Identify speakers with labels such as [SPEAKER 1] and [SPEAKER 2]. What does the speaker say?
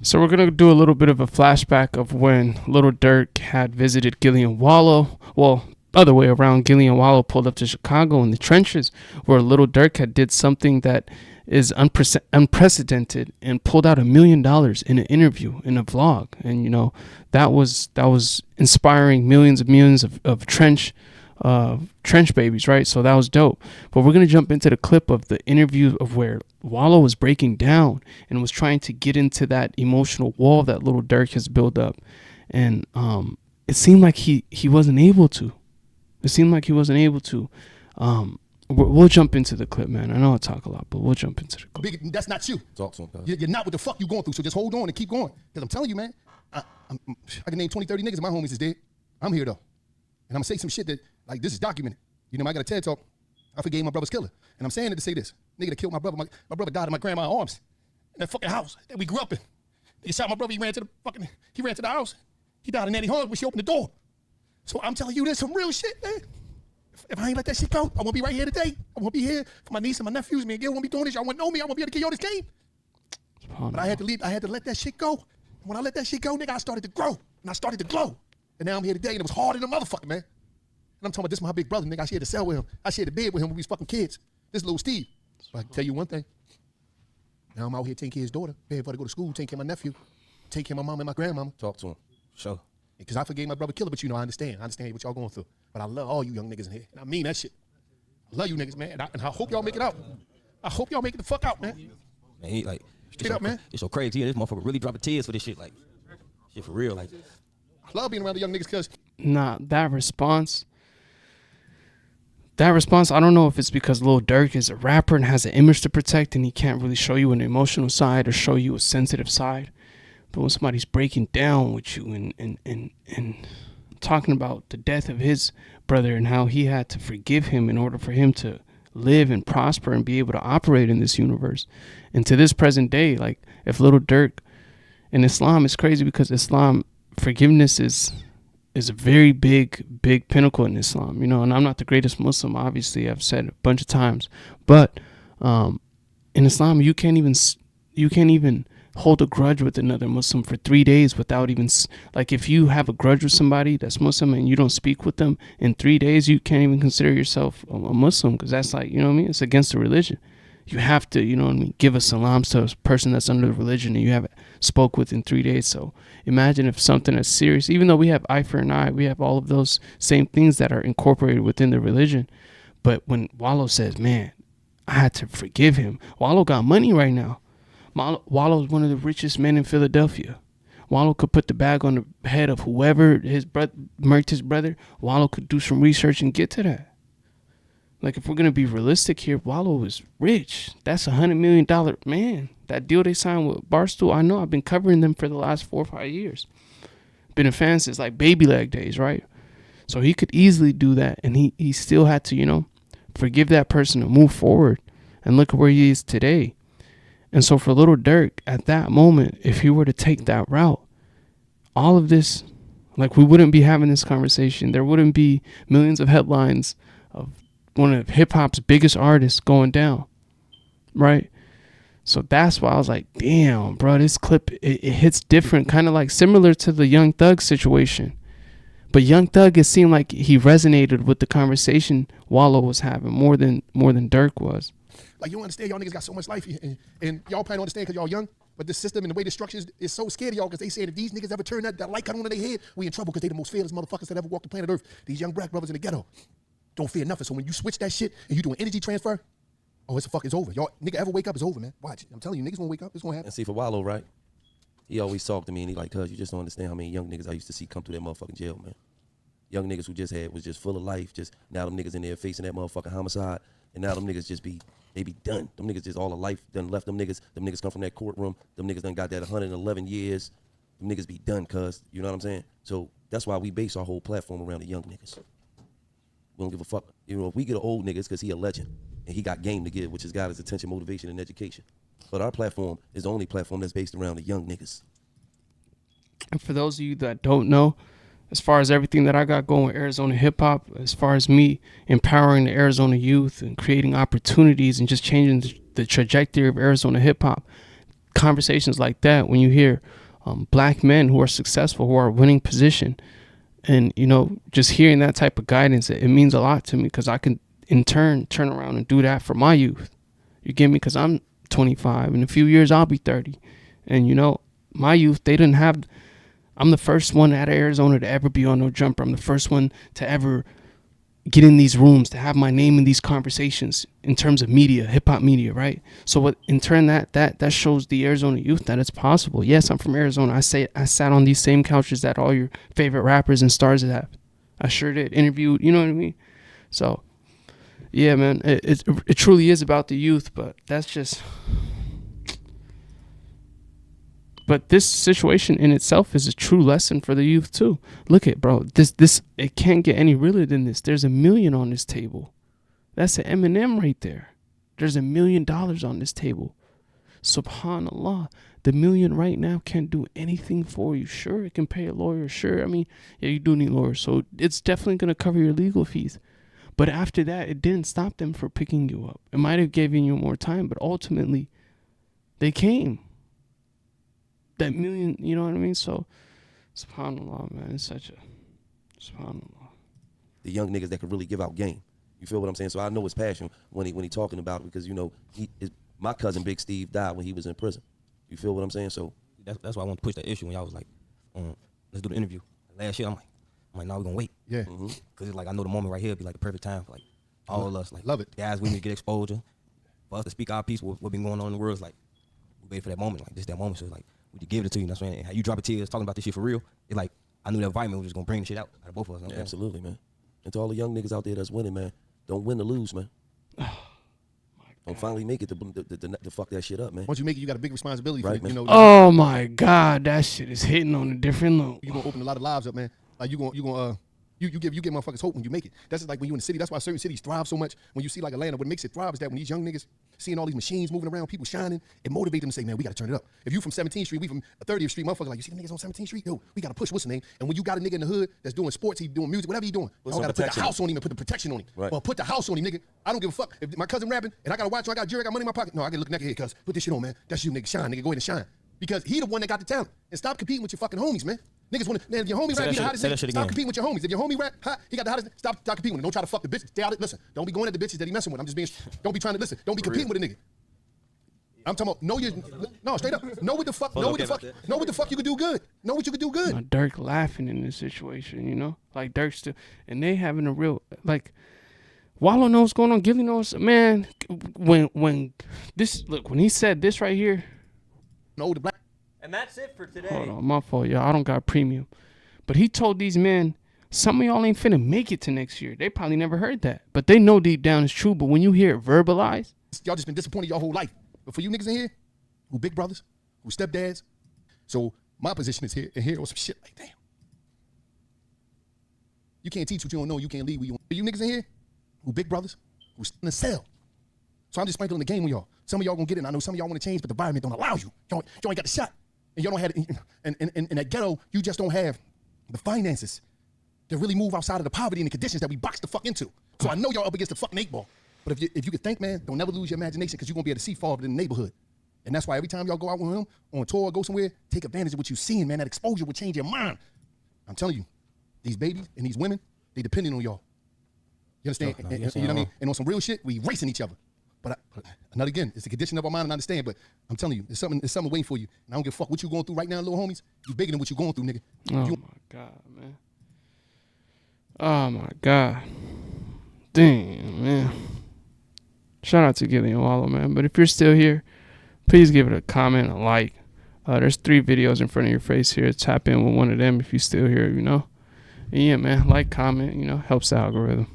[SPEAKER 1] So we're gonna do a little bit of a flashback of when Lil Durk had visited Gillian Wallo. Well, other way around. Gillian Wallo pulled up to Chicago in the trenches, where Lil Durk had did something that is unprecedented and pulled out $1 million in an interview in a vlog. And that was inspiring millions of trench babies, right? So that was dope. But we're gonna jump into the clip of the interview of where Wallo was breaking down and was trying to get into that emotional wall that Lil Durk has built up, and it seemed like he wasn't able to. It seemed like he wasn't able to. We'll jump into the clip, man. I know I talk a lot, but we'll jump into the clip.
[SPEAKER 2] Big, that's not you.
[SPEAKER 3] Talk to him,
[SPEAKER 2] You're not what the fuck you going through, so just hold on and keep going. Because I'm telling you, man, I can name 20, 30 niggas and my homies is dead. I'm here, though. And I'm going to say some shit that, like, this is documented. I got a TED Talk. I forgave my brother's killer. And I'm saying it to say this. Nigga that killed my brother, my brother died in my grandma's arms. In that fucking house that we grew up in. They shot my brother, he ran to the house. He died in Nanny Hall when she opened the door. So I'm telling you, there's some real shit, man. If I ain't let that shit go, I won't be right here today. I won't be here for my niece and my nephews. Me and Gil won't be doing this. Y'all won't know me. I won't be able to get y'all this game. But I had to leave. I had to let that shit go. And when I let that shit go, nigga, I started to grow. And I started to glow. And now I'm here today, and it was hard in the motherfucker, man. And I'm talking about this my big brother, nigga. I shared the cell with him. I shared the bed with him when we was fucking kids. This little Steve. But I can tell you one thing. Now I'm out here taking care of his daughter, paying for her to go to school, taking care of my nephew, taking care of my mom and my grandmama.
[SPEAKER 3] Talk to him. Sure.
[SPEAKER 2] Because I forgave my brother killer, but I understand. I understand what y'all going through. But I love all you young niggas in here. And I mean that shit. I love you niggas, man. And I hope y'all make it out. I hope y'all make it the fuck out, man.
[SPEAKER 3] Man, he like,
[SPEAKER 2] straight up, man.
[SPEAKER 3] It's so crazy. This motherfucker really dropping tears for this shit. Like, shit for real. Like,
[SPEAKER 2] I love being around the young niggas because.
[SPEAKER 1] Nah, that response, I don't know if it's because Lil Durk is a rapper and has an image to protect and he can't really show you an emotional side or show you a sensitive side. But when somebody's breaking down with you and talking about the death of his brother and how he had to forgive him in order for him to live and prosper and be able to operate in this universe. And to this present day, like, if Lil Durk in Islam, it's crazy because Islam, forgiveness is a very big pinnacle in Islam, and I'm not the greatest Muslim, obviously, I've said a bunch of times, but in Islam, you can't even hold a grudge with another Muslim for 3 days without even, like, if you have a grudge with somebody that's Muslim and you don't speak with them in 3 days, you can't even consider yourself a Muslim, because that's like, it's against the religion. You have to, give a salams to a person that's under the religion and you haven't spoke with in 3 days. So imagine if something as serious, even though we have eye for an eye, we have all of those same things that are incorporated within the religion. But when Wallo says, man, I had to forgive him. Wallo got money right now. Wallo is one of the richest men in Philadelphia. Wallo could put the bag on the head of whoever murked his brother. Wallo could do some research and get to that. Like, if we're going to be realistic here, Wallo is rich. That's $100 million. Man, that deal they signed with Barstool, I know I've been covering them for the last 4 or 5 years. Been a fan since, like, baby leg days, right? So he could easily do that, and he still had to, forgive that person and move forward. And look at where he is today. And so for Lil Durk, at that moment, if he were to take that route, all of this, like, we wouldn't be having this conversation. There wouldn't be millions of headlines of one of hip-hop's biggest artists going down, right? So that's why I was like, damn, bro, this clip, it hits different, kind of like similar to the Young Thug situation. But Young Thug, it seemed like he resonated with the conversation Wallo was having more than Durk was.
[SPEAKER 2] Like, you don't understand, y'all niggas got so much life, and y'all probably don't understand because y'all young, but the system and the way the structure is so scared of y'all because they said if these niggas ever turn that light cut on in their head, we in trouble because they the most fearless motherfuckers that ever walked the planet Earth. These young black brothers in the ghetto don't fear nothing. So when you switch that shit and you do an energy transfer, it's over. Y'all nigga ever wake up, it's over, man. Watch. I'm telling you, niggas gonna wake up, it's gonna happen.
[SPEAKER 3] And see, for Wallo, right? He always talked to me and he like, cuz you just don't understand how many young niggas I used to see come through that motherfucking jail, man. Young niggas who was just full of life, just now them niggas in there facing that motherfucking homicide, and now them niggas they be done. Them niggas just all of life done left them niggas. Them niggas come from that courtroom. Them niggas done got that 111 years. Them niggas be done, cuz. You know what I'm saying? So that's why we base our whole platform around the young niggas. We don't give a fuck. If we get an old niggas, because he a legend, and he got game to give, which has got his attention, motivation, and education. But our platform is the only platform that's based around the young niggas.
[SPEAKER 1] And for those of you that don't know, as far as everything that I got going with Arizona hip hop, as far as me empowering the Arizona youth and creating opportunities and just changing the trajectory of Arizona hip hop, conversations like that, when you hear black men who are successful, who are winning position, and just hearing that type of guidance, it means a lot to me, because I can in turn turn around and do that for my youth. You get me? Because I'm 25. In a few years I'll be 30, and my youth, they didn't have. I'm the first one out of Arizona to ever be on No Jumper. I'm the first one to ever get in these rooms, to have my name in these conversations in terms of media, hip hop media, right? So what in turn that shows the Arizona youth that it's possible. Yes, I'm from Arizona. I sat on these same couches that all your favorite rappers and stars have. I sure did. Interviewed, you know what I mean? So yeah, man, it truly is about the youth, but that's just. But this situation in itself is a true lesson for the youth too. Look at, bro, this it can't get any realer than this. There's $1 million on this table. That's an Eminem right there. There's $1 million on this table. Subhanallah, the $1 million right now can't do anything for you. Sure, it can pay a lawyer. Sure, I mean, yeah, you do need lawyers, so it's definitely gonna cover your legal fees. But after that, it didn't stop them from picking you up. It might have given you more time, but ultimately, they came. That $1 million, you know what I mean? So, subhanallah, man, it's such a subhanallah.
[SPEAKER 3] The young niggas that could really give out game. You feel what I'm saying? So I know his passion when he talking about it, because my cousin Big Steve died when he was in prison. You feel what I'm saying? So
[SPEAKER 4] that's why I want to push that issue when y'all was like, let's do the interview. Last year, I'm like, no, we're gonna wait.
[SPEAKER 2] Yeah.
[SPEAKER 4] Cause it's like I know the moment right here would be like the perfect time for like all of us. Like,
[SPEAKER 2] love it.
[SPEAKER 4] Guys, we need to get exposure. For us to speak our piece, what been going on in the world is like, we wait for that moment. Like this, that moment. So it's like, we just give it to you. That's what I'm saying. How you drop a tears talking about this shit for real. It's like I knew that vitamin was just gonna bring the shit out of both of us.
[SPEAKER 3] Yeah, absolutely, man. And to all the young niggas out there that's winning, man, don't win to lose, man. Don't finally make it to fuck that shit up, man.
[SPEAKER 2] Once you make it, you got a big responsibility.
[SPEAKER 3] Right,
[SPEAKER 2] for it,
[SPEAKER 3] man.
[SPEAKER 1] Oh my God, that shit is hitting on a different note.
[SPEAKER 2] You're gonna open a lot of lives up, man. Like you give motherfuckers hope when you make it. That's just like when you in the city. That's why certain cities thrive so much. When you see like Atlanta, what makes it thrive is that when these young niggas seeing all these machines moving around, people shining, it motivates them to say, man, we gotta turn it up. If you from 17th Street, we from 30th Street, motherfuckers like, you see the niggas on 17th Street? Yo, we gotta push, what's the name? And when you got a nigga in the hood that's doing sports, he doing music, whatever he doing, I don't gotta put the house on him and put the protection on him.
[SPEAKER 3] Right.
[SPEAKER 2] Well, put the house on him, nigga. I don't give a fuck. If my cousin rapping and I gotta watch, I got jury, I got money in my pocket. No, I gotta look naked here, cuz put this shit on, man. That's you, nigga. Shine, nigga. Go ahead and shine. Because he the one that got the talent. And stop competing with your fucking homies, man. Niggas want to, man, if your homie rap, he the hottest nigga. Stop competing with your homies. If your homie rap, hot, he got the hottest, stop competing with him. Don't try to fuck the bitches. Stay out of it. Listen, don't be going at the bitches that he messing with. I'm just being, don't be trying to listen. Don't be competing with a nigga. I'm talking about, no, straight up. Know what the fuck you could do good. Know what you could do good.
[SPEAKER 1] Dirk laughing in this situation, like Dirk still, and they having a real, like, Wallo knows what's going on. Gilly knows, man, when he said this right here.
[SPEAKER 2] No, the black.
[SPEAKER 5] And that's it for today.
[SPEAKER 1] Hold on, my fault, y'all. I don't got premium. But he told these men, some of y'all ain't finna make it to next year. They probably never heard that. But they know deep down it's true. But when you hear it verbalized.
[SPEAKER 2] Y'all just been disappointed your whole life. But for you niggas in here, who big brothers, who stepdads, so my position is here and here or some shit like, damn. You can't teach what you don't know. You can't lead what you want. For you niggas in here, who big brothers, who in the cell. So I'm just sprinkling the game with y'all. Some of y'all gonna get it. And I know some of y'all want to change, but the environment don't allow you. Y'all ain't got the shot. And y'all don't have, in that ghetto, you just don't have the finances to really move outside of the poverty and the conditions that we boxed the fuck into. So I know y'all up against the fucking 8 ball. But if you could think, man, don't never lose your imagination, because you're gonna be able to see farther in the neighborhood. And that's why every time y'all go out with him on tour or go somewhere, take advantage of what you're seeing, man. That exposure will change your mind. I'm telling you, these babies and these women, they depending on y'all. You understand? You know what I mean? And on some real shit, we racing each other. But another again, it's the condition of our mind and understand. But I'm telling you, there's something waiting for you. And I don't give a fuck what you going through right now, little homies. You bigger than what you going through, nigga.
[SPEAKER 1] Oh my God, man. Oh my God. Damn, man. Shout out to Gilly and Wallo, man. But if you're still here, please give it a comment, a like. There's 3 videos in front of your face here. Tap in with one of them if you're still here, And yeah, man, like, comment, helps the algorithm.